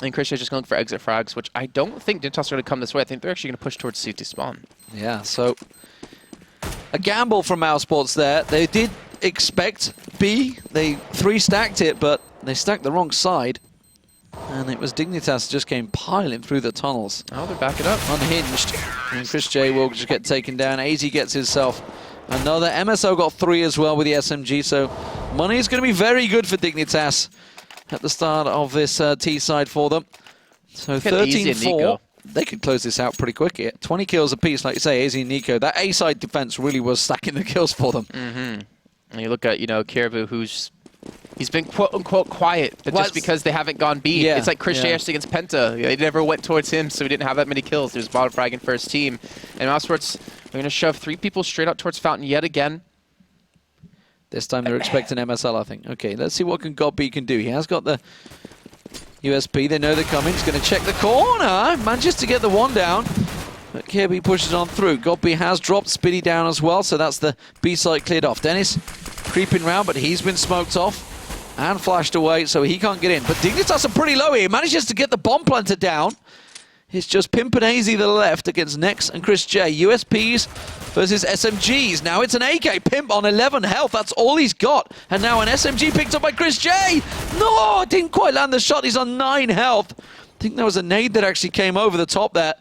And Chris J's just going for exit frags, which I don't think Dignitas are going to come this way. I think they're actually going to push towards CT spawn. Yeah, so a gamble from mousesports there. They did expect B. They 3-stacked it, but they stacked the wrong side. And it was Dignitas just came piling through the tunnels. Oh, they're backing up. Unhinged. And Chris J will just get taken down. AZ gets himself another. MSO got 3 as well with the SMG, so money is going to be very good for Dignitas at the start of this T side for them. So 13-4. They could close this out pretty quick here. 20 kills apiece, like you say, AZ and Nico. That A side defense really was stacking the kills for them. And you look at, Caribou, he's been quote-unquote quiet, but just because they haven't gone B. It's like Chris J against Penta. They never went towards him, so he didn't have that many kills. He was bottom fragging first team. And mousesports, they're going to shove 3 people straight out towards Fountain yet again. This time they're expecting MSL, I think. Okay, let's see what Godby can do. He has got the USP. They know they're coming. He's going to check the corner. Manages to get the one down. But Kirby pushes on through. Godby has dropped Spiddy down as well, so that's the B side cleared off. Dennis creeping round, but he's been smoked off and flashed away, so he can't get in. But Dignitas are pretty low here. He manages to get the bomb planter down. It's just Pimp and AZ the left against Nex and Chris J. USPs versus SMGs. Now it's an AK. Pimp on 11 health. That's all he's got. And now an SMG picked up by Chris J. No, didn't quite land the shot. He's on 9 health. I think there was a nade that actually came over the top there.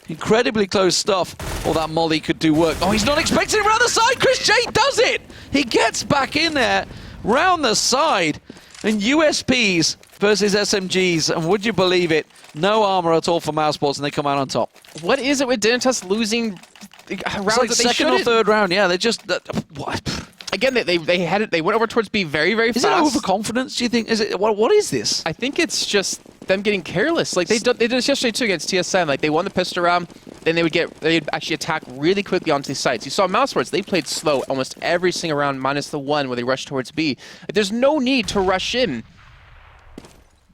Incredibly close stuff. Or that molly could do work. Oh, he's not expecting it around the side. Chris J does it. He gets back in there, round the side. And USPs versus SMGs. And would you believe it? No armor at all for mousesports, and they come out on top. What is it with Dignitas losing rounds It's like that they second or shouldn't? third round, yeah. They just what? Again, they had it. They went over towards B very, very Is fast. it overconfidence? Do you think? Is it what is this? I think it's just them getting careless. Like they did this yesterday too against TSM. Like they won the pistol round, then they'd actually attack really quickly onto these sites. You saw mousesports; they played slow almost every single round, minus the one where they rushed towards B. Like, there's no need to rush in.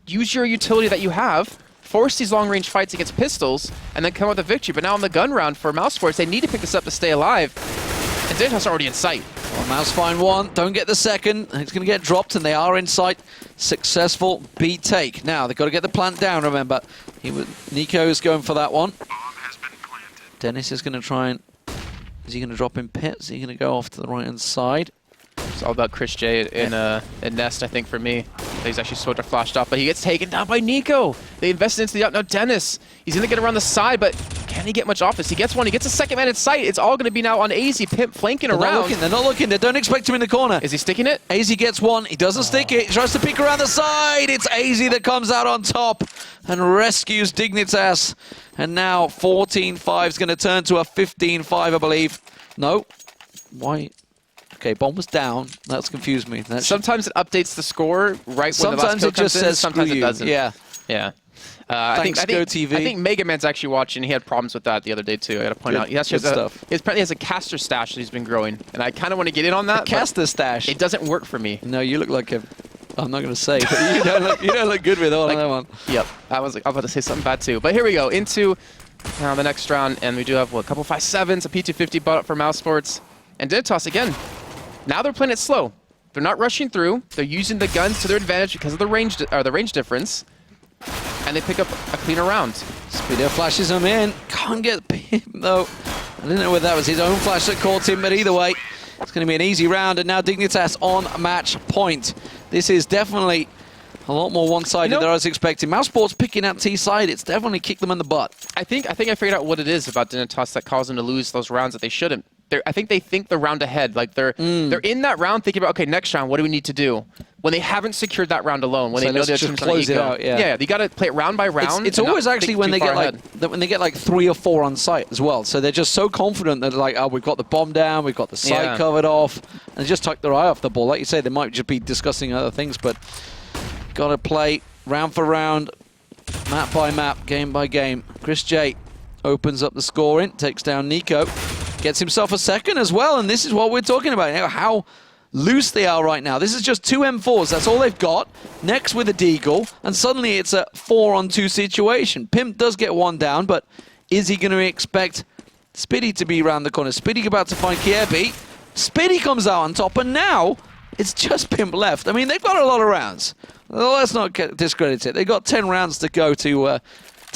Use your utility that you have. Force these long-range fights against pistols, and then come with a victory. But now on the gun round for mousesports, they need to pick this up to stay alive. And Dignitas already in sight. Well, Mouse find one, don't get the second. It's going to get dropped, and they are in sight. Successful B take. Now they've got to get the plant down. Remember, Nico is going for that one. Dennis is going to try and. Is he going to drop in pit? Is he going to go off to the right-hand side? It's all about Chris J in Nest, I think, for me. He's actually sort of flashed up, but he gets taken down by Nico. They invested into the up. Now Dennis, he's going to get around the side, but can he get much off this? He gets one. He gets a second man in sight. It's all going to be now on AZ. Pimp flanking around. They're not looking. They don't expect him in the corner. Is he sticking it? AZ gets one. He doesn't stick it. He tries to peek around the side. It's AZ that comes out on top and rescues Dignitas. And now 14-5 is going to turn to a 15-5, I believe. No. Why? Okay, bomb was down. That's confused me. Sometimes it updates the score right when the last sometimes kill it just comes in. says Sometimes screw it you. doesn't. Yeah. Yeah. Thanks, GoTV. I think Mega Man's actually watching. He had problems with that the other day too. I got to point out. He apparently has a caster stash that he's been growing, and I kind of want to get in on that. A caster stash. It doesn't work for me. No, you look like a. I'm not going to say, but you don't look good with all of that one. Yep. I was about to say something bad too. But here we go into the next round, and we do have a couple 5.7s, a P250 bought for mousesports, and Dignitas again. Now they're playing it slow. They're not rushing through. They're using the guns to their advantage because of the range difference, and they pick up a cleaner round. Speedo flashes him in. Can't get him though. I didn't know whether that was his own flash that caught him, but either way, it's going to be an easy round. And now Dignitas on match point. This is definitely a lot more one-sided than I was expecting. Mousesports picking at T side. It's definitely kicked them in the butt. I think I figured out what it is about Dignitas that caused them to lose those rounds that they shouldn't. I think they think the round ahead. Like they're in that round thinking about, okay, next round, what do we need to do? When they haven't secured that round alone, when So they know let's they're just close it out. Yeah, you got to play it round by round. It's always actually when they get like 3 or 4 on site as well. So they're just so confident that like, oh, we've got the bomb down, we've got the site covered off, and they just tuck their eye off the ball. Like you say, they might just be discussing other things, but got to play round for round, map by map, game by game. Chris J opens up the scoring, takes down Nico. Gets himself a second as well, and this is what we're talking about. You know, how loose they are right now. This is just 2 M4s. That's all they've got. Next with a Deagle, and suddenly it's a 4-on-2 situation. Pimp does get one down, but is he going to expect Spiddy to be around the corner? Spiddy about to find Kiebi. Spiddy comes out on top, and now it's just Pimp left. I mean, they've got a lot of rounds. Well, let's not discredit it. They've got 10 rounds to go to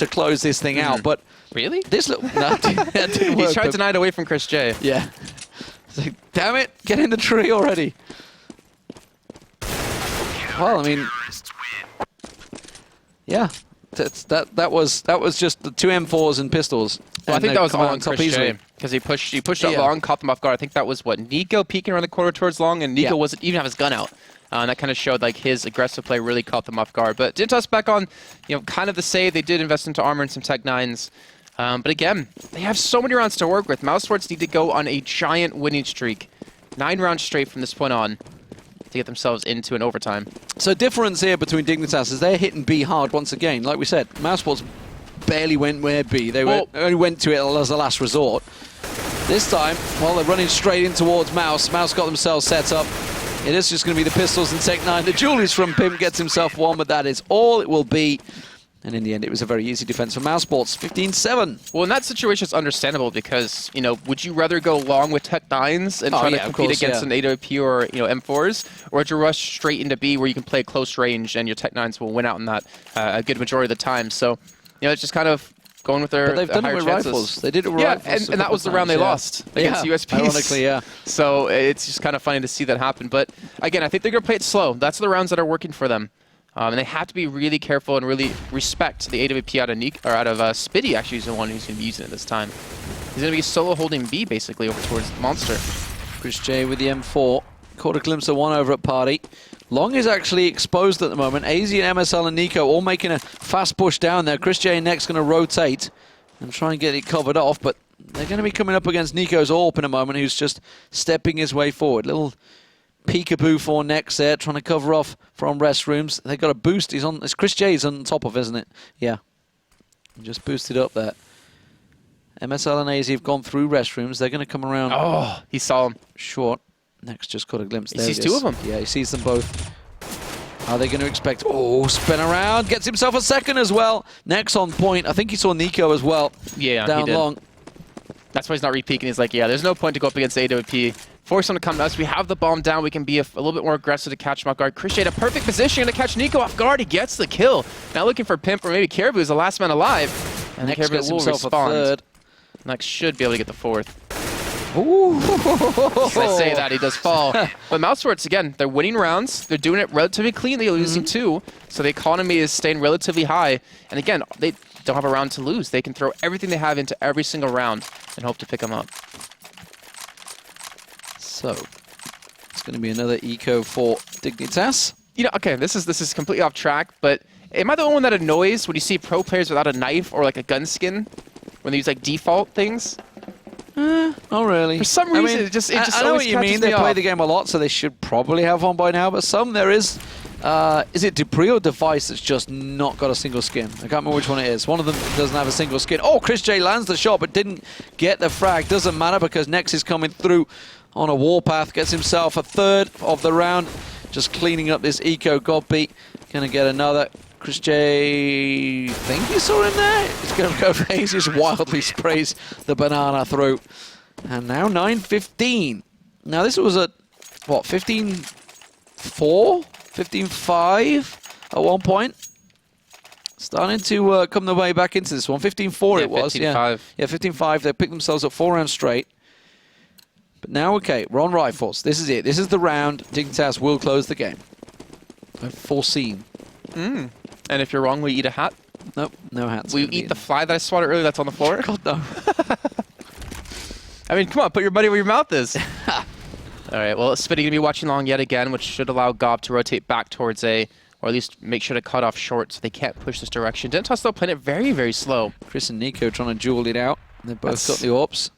close this thing out, but really? This look no, that didn't work. He's trying to deny it away from Chris J. Yeah. It's like, damn it, get in the tree already. Well, I mean, yeah, that was just the 2 M4s and pistols. Well, I think that was all on top Chris easily. J because he pushed out long, caught them off guard. I think that was what Nico peeking around the corner towards long, and Nico wasn't even have his gun out. And that kind of showed like his aggressive play really caught them off guard. But Dignitas back on, kind of the save. They did invest into armor and some Tech 9s. But again, they have so many rounds to work with. mousesports need to go on a giant winning streak. 9 rounds straight from this point on to get themselves into an overtime. So difference here between Dignitas is they're hitting B hard once again. Like we said, mousesports barely went where B. They only went to it as a last resort. This time, well, they're running straight in towards Mouse. Mouse got themselves set up. It is just going to be the pistols and Tech 9. The jewelries from Pimp gets himself one, but that is all it will be. And in the end, it was a very easy defense for mousesports. 15-7. Well, in that situation, it's understandable because, you know, would you rather go long with Tech 9s and try to compete against an AWP or, you know, M4s, or would you rush straight into B where you can play close range and your Tech 9s will win out in that a good majority of the time? So, you know, it's just kind of going with their But they've done it with chances. Rifles. They did it with Rifles. And that was the round they lost against USP. Ironically, yeah. So it's just kind of funny to see that happen. But again, I think they're going to play it slow. That's the rounds that are working for them. And they have to be really careful and really respect the AWP out of Spitty. Actually, is the one who's going to be using it this time. He's going to be solo holding B basically over towards Monster. Chris J with the M4. Caught a glimpse of one over at Party. Long is actually exposed at the moment. AZ and MSL and Nico all making a fast push down there. Chris J next going to rotate and try and get it covered off, but they're going to be coming up against Nico's AWP in a moment, who's just stepping his way forward. Little peekaboo for next there, trying to cover off from restrooms. They got a boost. It's Chris J's on top of, isn't it? Yeah. Just boosted up there. MSL and AZ have gone through restrooms. They're going to come around. Oh, he saw him. Short. Next just caught a glimpse. He sees two of them. Yeah, he sees them both. Are they going to expect... Oh, spin around. Gets himself a second as well. Next on point. I think he saw Nico as well. Yeah, down he did. long. That's why he's not re-peeking. He's like, yeah, there's no point to go up against AWP. Force him to come to us. We have the bomb down. We can be a little bit more aggressive to catch him off guard. Christian had a perfect position to catch Nico off guard. He gets the kill. Now looking for Pimp or maybe Caribou is the last man alive. And Next Caribou gets will himself respond. a third. Next should be able to get the fourth. Ooh. I say that, he does fall. But mousesports, again, they're winning rounds. They're doing it relatively cleanly, losing two. So the economy is staying relatively high. And again, they don't have a round to lose. They can throw everything they have into every single round and hope to pick them up. So, it's going to be another eco for Dignitas. You know, okay, this is completely off track, but am I the only one that annoys when you see pro players without a knife or like a gun skin? When they use like default things? Not really. For some reason, it just I know what you mean. They play the game a lot, so they should probably have one by now. But some there is it Dupree or Device that's just not got a single skin? I can't remember which one it is. One of them doesn't have a single skin. Oh, Chris J lands the shot, but didn't get the frag. Doesn't matter because Nex is coming through on a warpath. Gets himself a third of the round. Just cleaning up this eco. Godbeat gonna get another. Chris J, think he saw him there. He's going to go for Hayes, just wildly sprays the banana through. And now 9-15. Now this was a, what, 15-4? 15-5 at one point. Starting to come the way back into this one. 15-4 it was. 15-5. Yeah, 15-5. They picked themselves up 4 rounds straight. But now, okay, we're on Rifles. This is it. This is the round. Dignitas will close the game. I've foreseen. And if you're wrong, we eat a hat. Nope, no hats. We eat the fly that I swatted earlier that's on the floor. God, no. I mean, come on, put your money where your mouth is. All right, well, Spitty going to be watching long yet again, which should allow Gob to rotate back towards A, or at least make sure to cut off short so they can't push this direction. Dignitas still playing it very, very slow. Chris and Nico trying to duel it out. They both got the AWPs.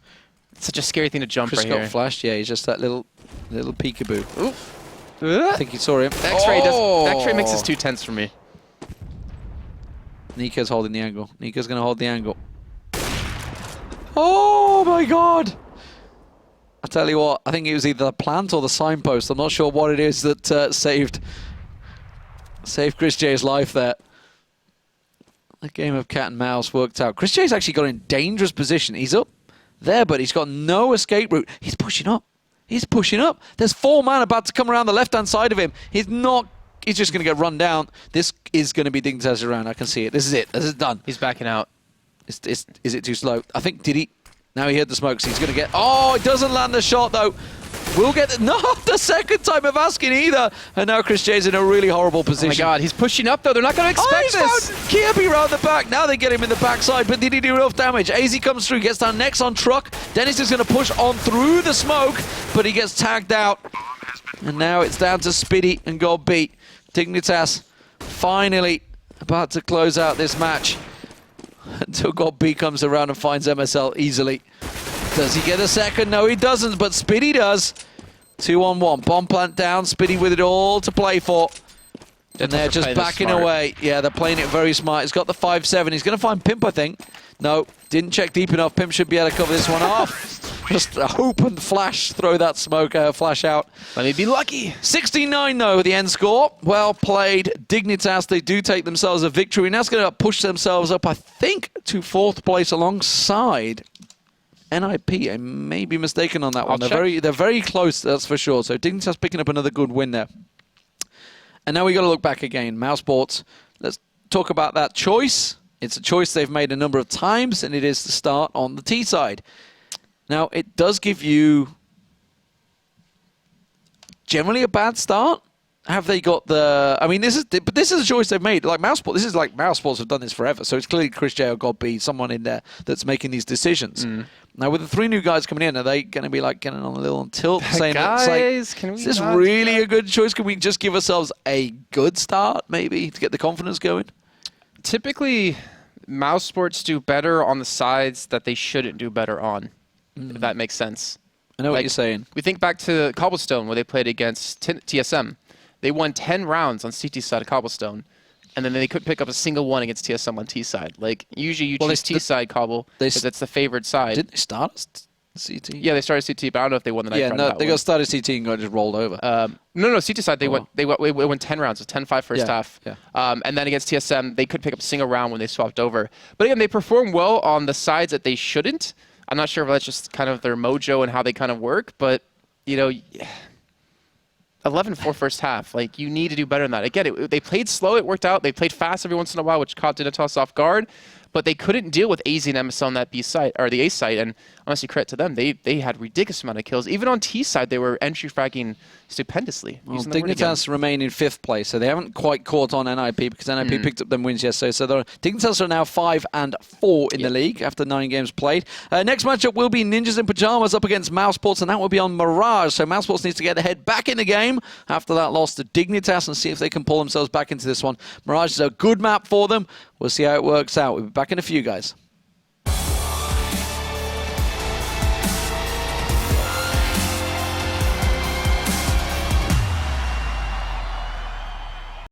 It's such a scary thing to jump Chris right got here. flashed, yeah, he's just that little peekaboo. Oof. I think he saw him. X-Ray makes this too tense for me. Nico's holding the angle. Nico's going to hold the angle. Oh my god! I tell you what, I think it was either the plant or the signpost. I'm not sure what it is that saved Chris J's life there. The game of cat and mouse worked out. Chris J's actually got in dangerous position. He's up there, but he's got no escape route. He's pushing up. He's pushing up. There's 4 man about to come around the left-hand side of him. He's just going to get run down. This is going to be Dignitas around. I can see it. This is it. This is done. He's backing out. Is it too slow? I think, did he? Now he heard the smoke, so he's going to get... Oh, it doesn't land the shot, though. We'll get... Not the second time of asking either. And now Chris J's in a really horrible position. Oh, my God. He's pushing up, though. They're not going to expect this. Kirby round the back. Now they get him in the backside, but did he do enough damage? AZ comes through, gets down next on truck. Dennis is going to push on through the smoke, but he gets tagged out. And now it's down to Spitty and Godbeat. Dignitas finally about to close out this match until Godbeat comes around and finds MSL easily. Does he get a second? No, he doesn't, but Spitty does. 2-on-1. Bomb plant down. Spitty with it all to play for. And they're just backing away. Yeah, they're playing it very smart. He's got the 5-7. He's going to find Pimp, I think. No, didn't check deep enough. Pimp should be able to cover this one off. just hope and flash, throw that smoke flash out. Let me be lucky. 69 though, the end score. Well played, Dignitas. They do take themselves a victory. Now it's going to push themselves up, I think, to 4th place alongside NIP. I may be mistaken on that one. They're very close, that's for sure. So Dignitas picking up another good win there. And now we got to look back again. mousesports. Let's talk about that choice. It's a choice they've made a number of times, and it is to start on the T side. Now, it does give you generally a bad start. Have they got the... I mean, this is a choice they've made. Like mousesports, this is like mousesports have done this forever. So it's clearly Chris J or God B, someone in there that's making these decisions. Now, with the 3 new guys coming in, are they going to be like getting on a little tilt, saying, guys, is this really a good choice? Can we just give ourselves a good start, maybe, to get the confidence going? Typically, mousesports do better on the sides that they shouldn't do better on, if that makes sense. I know what you're saying. We think back to Cobblestone, where they played against TSM. They won 10 rounds on CT side of Cobblestone, and then they couldn't pick up a single one against TSM on T side. Like, usually you choose T side Cobble because it's the favored side. Didn't they start as CT? Yeah, they started CT, but I don't know if they won the night. Yeah, no, they got started CT and got just rolled over. No, CT side, they won 10 rounds, 10-5 first half. Yeah. And then against TSM, they couldn't pick up a single round when they swapped over. But again, they performed well on the sides that they shouldn't. I'm not sure if that's just kind of their mojo and how they kind of work, but, you know, 11-4 first half. Like, you need to do better than that. Again, they played slow, it worked out. They played fast every once in a while, which caught Dignitas off guard. But they couldn't deal with AZ and MSL on that B side, or the A side, and honestly, credit to them. They had ridiculous amount of kills. Even on T side, they were entry fragging stupendously. Well, Dignitas remain in 5th place, so they haven't quite caught on NIP because NIP picked up them wins yesterday. So Dignitas are now 5-4 in the league after 9 games played. Next matchup will be Ninjas in Pajamas up against mousesports, and that will be on Mirage. So mousesports needs to get their head back in the game after that loss to Dignitas and see if they can pull themselves back into this one. Mirage is a good map for them. We'll see how it works out. We'll be back in a few, guys.